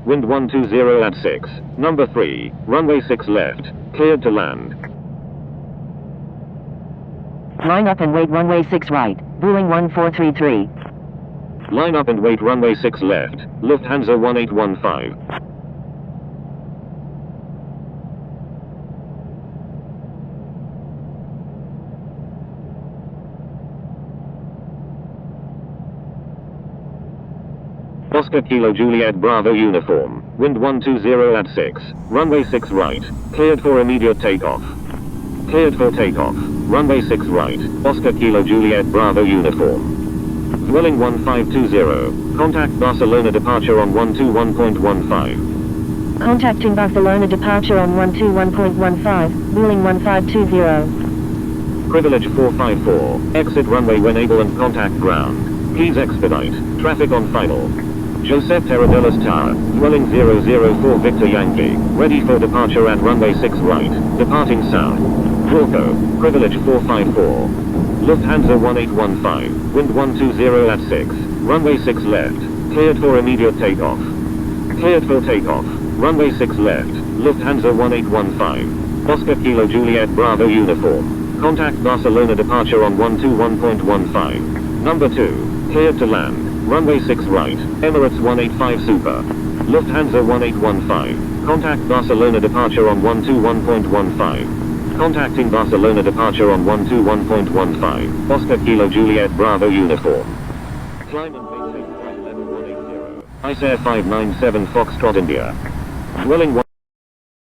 wind 120 at 6. Number 3, runway 6 left, cleared to land. Line up and wait runway 6 right, Boeing 1433. Line up and wait runway 6 left, Lufthansa 1815. Oscar Kilo Juliet Bravo uniform, wind 120 at 6, runway 6 right, cleared for immediate takeoff. Cleared for takeoff, runway 6 right, Oscar Kilo Juliet Bravo uniform. Dwelling 1520, contact Barcelona departure on 121.15. Contacting Barcelona departure on 121.15, Boeing 1520. Privilege 454, exit runway when able and contact ground. Please expedite, traffic on final. Joseph Terradellas Tower, dwelling 004 Victor Yankee, ready for departure at runway 6 right, departing south. Rorco, privilege 454. Lufthansa 1815, wind 120 at 6, runway 6 left, cleared for immediate takeoff. Cleared for takeoff, runway 6 left, Lufthansa 1815, Oscar Kilo Juliet Bravo uniform, contact Barcelona departure on 121.15. Number 2, cleared to land, runway 6 right, Emirates 185 Super, Lufthansa 1815, contact Barcelona departure on 121.15. Contacting Barcelona departure on 121.15, Oscar Kilo Juliet Bravo uniform. Climb and maintain flight level 180. ICE Air 597 Foxtrot India. Dwelling 1.